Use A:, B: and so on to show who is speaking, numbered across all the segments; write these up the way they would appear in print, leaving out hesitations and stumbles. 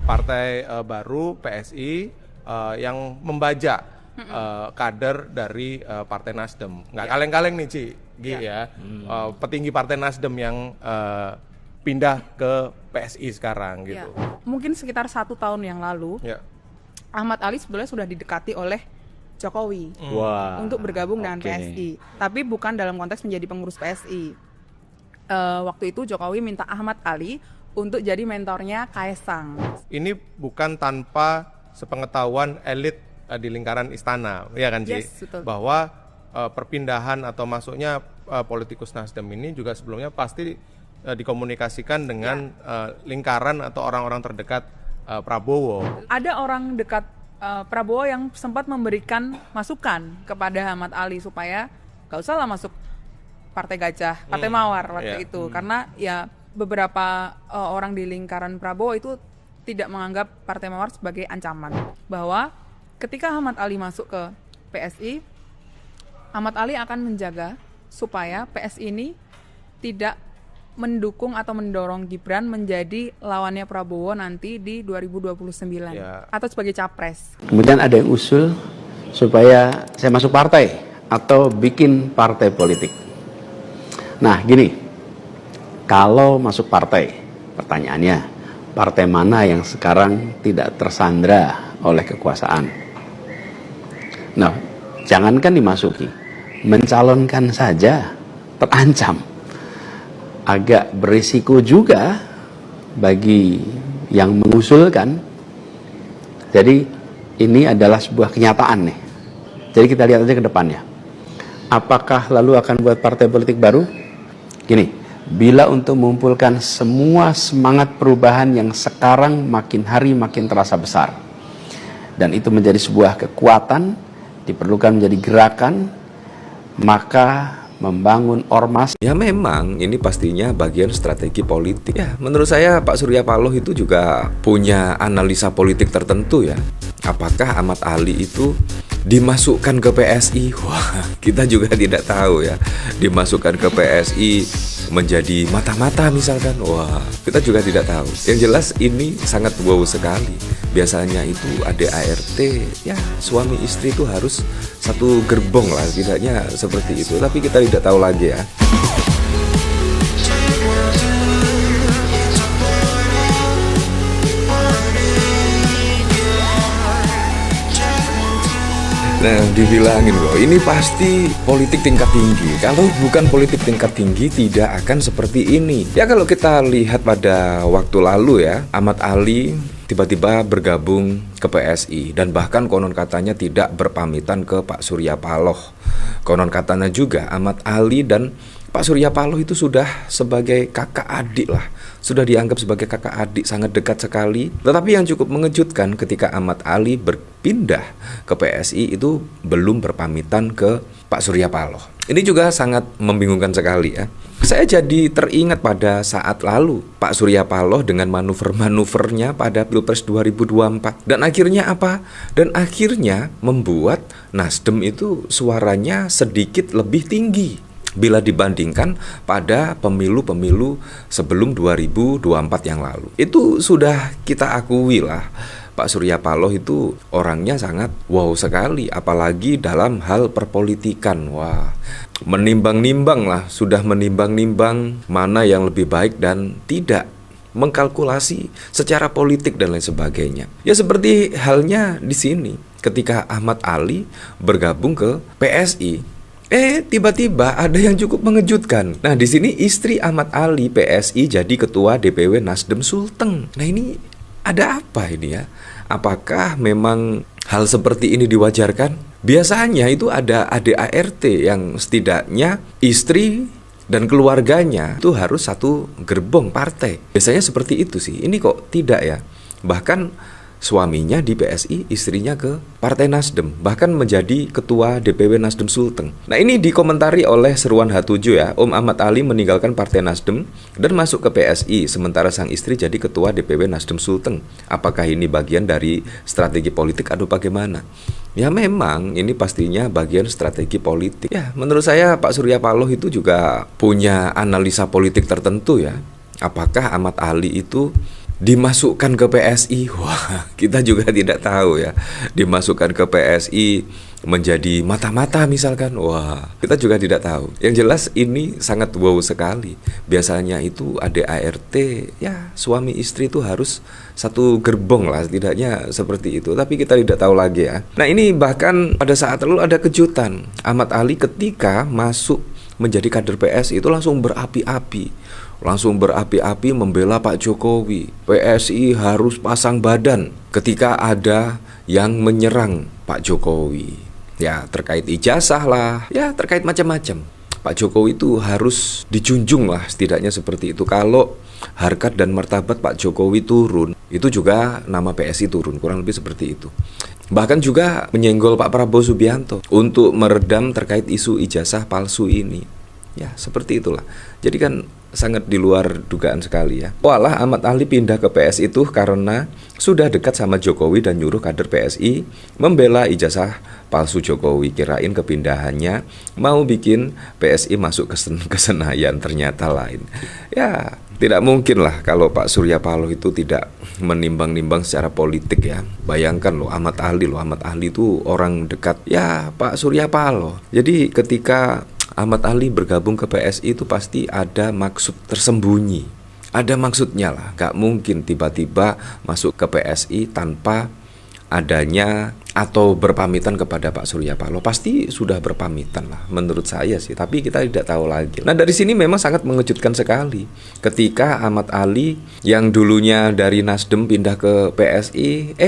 A: partai baru PSI yang membajak kader dari Partai Nasdem. Nggak kaleng-kaleng nih Gi ya. Petinggi Partai Nasdem yang pindah ke PSI sekarang gitu.
B: Mungkin sekitar 1 tahun yang lalu, Ahmad Ali sebenarnya sudah didekati oleh Jokowi untuk bergabung dengan PSI. Tapi bukan dalam konteks menjadi pengurus PSI. Waktu itu Jokowi minta Ahmad Ali untuk jadi mentornya Kaesang. Ini
A: bukan tanpa sepengetahuan elit di lingkaran istana, ya kan Ci?
B: Yes, betul.
A: Bahwa perpindahan atau masuknya politikus Nasdem ini juga sebelumnya pasti dikomunikasikan dengan lingkaran atau orang-orang terdekat Prabowo.
B: Ada orang dekat Prabowo yang sempat memberikan masukan kepada Ahmad Ali supaya gak usah lah masuk Partai Gajah, Partai Mawar waktu itu. Karena ya beberapa orang di lingkaran Prabowo itu tidak menganggap Partai Mawar sebagai ancaman. Bahwa ketika Ahmad Ali masuk ke PSI, Ahmad Ali akan menjaga supaya PSI ini tidak mendukung atau mendorong Gibran menjadi lawannya Prabowo nanti di 2029 atau sebagai capres.
C: Kemudian ada yang usul supaya saya masuk partai atau bikin partai politik. Nah gini, kalau masuk partai, pertanyaannya partai mana yang sekarang tidak tersandra oleh kekuasaan? Nah, jangankan dimasuki, mencalonkan saja terancam. Agak berisiko juga bagi yang mengusulkan. Jadi ini adalah sebuah kenyataan nih. Jadi kita lihat aja ke depannya. Apakah lalu akan buat partai politik baru? Gini, bila untuk mengumpulkan semua semangat perubahan yang sekarang makin hari makin terasa besar, dan itu menjadi sebuah kekuatan, diperlukan menjadi gerakan, maka membangun ormas.
D: Ya memang ini pastinya bagian strategi politik. Ya menurut saya Pak Surya Paloh itu juga punya analisa politik tertentu ya. Apakah Ahmad Ali itu dimasukkan ke PSI? Wah, kita juga tidak tahu ya. Dimasukkan ke PSI menjadi mata-mata misalkan. Wah, kita juga tidak tahu. Yang jelas ini sangat wow sekali. Biasanya itu ADART, ya suami istri itu harus satu gerbong lah, tidaknya seperti itu. Tapi kita tidak tahu lagi ya. Nah, dibilangin loh, ini pasti politik tingkat tinggi. Kalau bukan politik tingkat tinggi, tidak akan seperti ini. Ya kalau kita lihat pada waktu lalu ya, Ahmad Ali tiba-tiba bergabung ke PSI. Dan bahkan konon katanya tidak berpamitan ke Pak Surya Paloh. Konon katanya juga Ahmad Ali dan Pak Surya Paloh itu sudah sebagai kakak adik lah. Sudah dianggap sebagai kakak adik, sangat dekat sekali. Tetapi yang cukup mengejutkan ketika Ahmad Ali berpindah ke PSI itu belum berpamitan ke Pak Surya Paloh. Ini juga sangat membingungkan sekali ya. Saya jadi teringat pada saat lalu Pak Surya Paloh dengan manuver-manuvernya pada Pilpres 2024. Dan akhirnya apa? Dan akhirnya membuat Nasdem itu suaranya sedikit lebih tinggi bila dibandingkan pada pemilu-pemilu sebelum 2024 yang lalu. Itu sudah kita akui lah, Pak Surya Paloh itu orangnya sangat wow sekali, apalagi dalam hal perpolitikan. Wah, menimbang-nimbang lah, sudah menimbang-nimbang mana yang lebih baik dan tidak, mengkalkulasi secara politik dan lain sebagainya. Ya seperti halnya di sini ketika Ahmad Ali bergabung ke PSI. Tiba-tiba ada yang cukup mengejutkan. Nah, di sini istri Ahmad Ali PSI jadi ketua DPW Nasdem Sulteng. Nah, ini ada apa ini ya? Apakah memang hal seperti ini diwajarkan? Biasanya itu ada ADART yang setidaknya istri dan keluarganya itu harus satu gerbong partai. Biasanya seperti itu sih. Ini kok tidak ya? Bahkan suaminya di PSI, istrinya ke Partai Nasdem, bahkan menjadi ketua DPW Nasdem Sulteng. Nah, ini dikomentari oleh Seruan H7 ya. Om Ahmad Ali meninggalkan Partai Nasdem dan masuk ke PSI, sementara sang istri jadi ketua DPW Nasdem Sulteng. Apakah ini bagian dari strategi politik atau bagaimana? Ya memang ini pastinya bagian strategi politik. Ya, menurut saya Pak Surya Paloh itu juga punya analisa politik tertentu ya. Apakah Ahmad Ali itu dimasukkan ke PSI, wah kita juga tidak tahu ya. Dimasukkan ke PSI menjadi mata-mata misalkan, wah kita juga tidak tahu. Yang jelas ini sangat wow sekali. Biasanya itu ADART, ya suami istri itu harus satu gerbong lah, setidaknya seperti itu. Tapi kita tidak tahu lagi ya. Nah ini bahkan pada saat lalu ada kejutan. Ahmad Ali ketika masuk menjadi kader PSI itu langsung berapi-api membela Pak Jokowi. PSI harus pasang badan ketika ada yang menyerang Pak Jokowi. Ya terkait ijazah lah, ya terkait macam-macam. Pak Jokowi itu harus dijunjung lah, setidaknya seperti itu. Kalau harkat dan martabat Pak Jokowi turun, itu juga nama PSI turun, kurang lebih seperti itu. Bahkan juga menyenggol Pak Prabowo Subianto untuk meredam terkait isu ijazah palsu ini. Ya seperti itulah. Jadi kan sangat di luar dugaan sekali ya. Walah Ahmad Ali pindah ke PSI itu karena sudah dekat sama Jokowi dan nyuruh kader PSI membela ijazah palsu Jokowi. Kirain kepindahannya mau bikin PSI masuk ke Senayan, ternyata lain. Ya tidak mungkin lah kalau Pak Surya Paloh itu tidak menimbang-nimbang secara politik ya. Bayangkan loh Ahmad Ali itu orang dekat ya Pak Surya Paloh. Jadi ketika Ahmad Ali bergabung ke PSI itu pasti ada maksud tersembunyi. Ada maksudnya lah, gak mungkin tiba-tiba masuk ke PSI tanpa adanya atau berpamitan kepada Pak Surya Paloh. Pasti sudah berpamitan lah menurut saya sih, tapi kita tidak tahu lagi. Nah dari sini memang sangat mengejutkan sekali ketika Ahmad Ali yang dulunya dari Nasdem pindah ke PSI,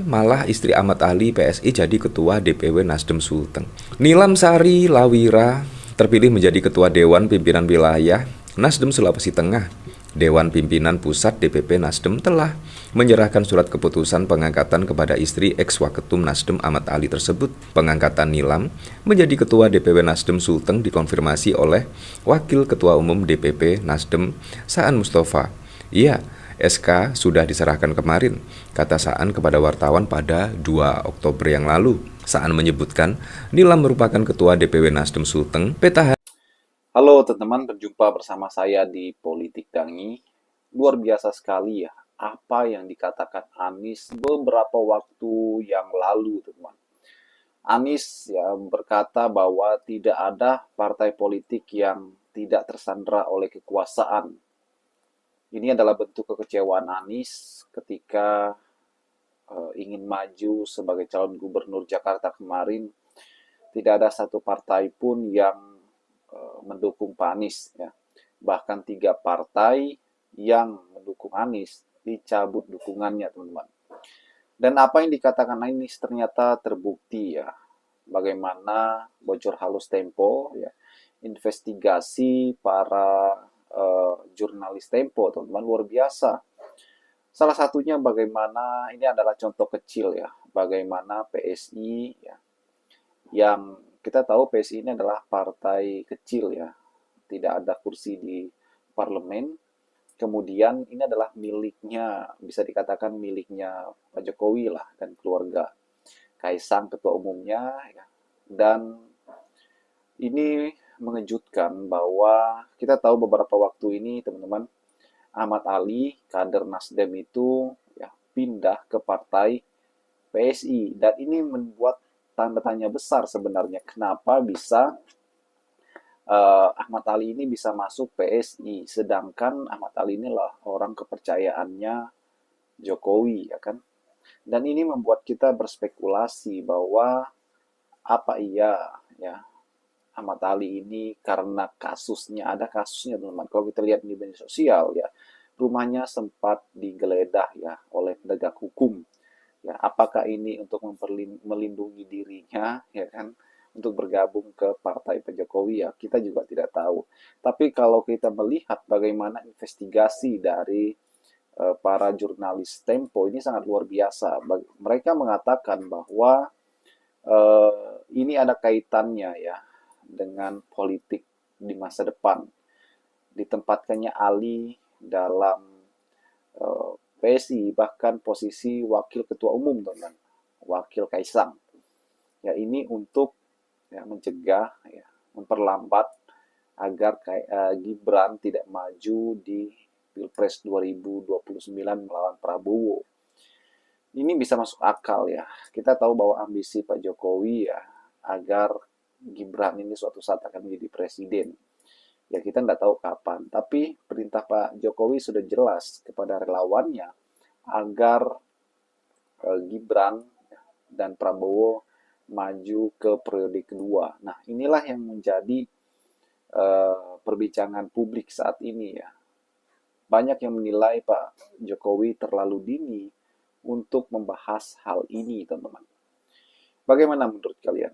D: malah istri Ahmad Ali PSI jadi ketua DPW Nasdem Sulteng. Nilam Sari Lawira terpilih menjadi ketua Dewan Pimpinan Wilayah Nasdem Sulawesi Tengah. Dewan Pimpinan Pusat DPP Nasdem telah menyerahkan surat keputusan pengangkatan kepada istri ex-Waketum Nasdem Ahmad Ali tersebut. Pengangkatan Nilam menjadi ketua DPW Nasdem Sulteng dikonfirmasi oleh Wakil Ketua Umum DPP Nasdem Saan Mustafa. Iya, SK sudah diserahkan kemarin, kata Saan kepada wartawan pada 2 Oktober yang lalu. Saan menyebutkan Nilam merupakan ketua DPW Nasdem Sulteng. Petahana.
E: Halo teman-teman, berjumpa bersama saya di Politik Dangi. Luar biasa sekali ya, apa yang dikatakan Anies beberapa waktu yang lalu, teman-teman. Anies ya berkata bahwa tidak ada partai politik yang tidak tersandra oleh kekuasaan. Ini adalah bentuk kekecewaan Anies ketika ingin maju sebagai calon gubernur Jakarta kemarin. Tidak ada satu partai pun yang mendukung Pak Anies ya. Bahkan 3 partai yang mendukung Anies dicabut dukungannya, teman-teman. Dan apa yang dikatakan Anies ternyata terbukti ya. Bagaimana bocor halus Tempo ya, investigasi para jurnalis Tempo, teman-teman, luar biasa. Salah satunya bagaimana, ini adalah contoh kecil ya, bagaimana PSI ya, yang kita tahu PSI ini adalah partai kecil ya, tidak ada kursi di parlemen. Kemudian ini adalah miliknya, bisa dikatakan miliknya Pak Jokowi lah dan keluarga. Kaisang ketua umumnya ya. Dan ini mengejutkan bahwa kita tahu beberapa waktu ini, teman-teman, Ahmad Ali, kader Nasdem itu ya, pindah ke partai PSI. Dan ini membuat tanda tanya besar sebenarnya, kenapa bisa Ahmad Ali ini bisa masuk PSI, sedangkan Ahmad Ali inilah orang kepercayaannya Jokowi ya kan. Dan ini membuat kita berspekulasi bahwa apa iya ya Ahmad Ali ini karena kasusnya, ada kasusnya teman-teman. Kalau kita lihat di media sosial ya, rumahnya sempat digeledah ya oleh penegak hukum. Ya, apakah ini untuk melindungi dirinya ya kan, untuk bergabung ke partai Pak Jokowi ya, kita juga tidak tahu. Tapi kalau kita melihat bagaimana investigasi dari para jurnalis Tempo ini sangat luar biasa. Mereka mengatakan bahwa ini ada kaitannya ya dengan politik di masa depan. Ditempatkannya Ali dalam PSI, bahkan posisi wakil ketua umum, teman-teman, wakil Kaisang. Ya ini untuk ya, mencegah, ya, memperlambat agar Gibran tidak maju di Pilpres 2029 melawan Prabowo. Ini bisa masuk akal ya. Kita tahu bahwa ambisi Pak Jokowi ya agar Gibran ini suatu saat akan menjadi presiden. Ya kita nggak tahu kapan. Tapi perintah Pak Jokowi sudah jelas kepada relawannya agar Gibran dan Prabowo maju ke periode kedua. Nah inilah yang menjadi perbincangan publik saat ini ya. Banyak yang menilai Pak Jokowi terlalu dini untuk membahas hal ini, teman-teman. Bagaimana menurut kalian?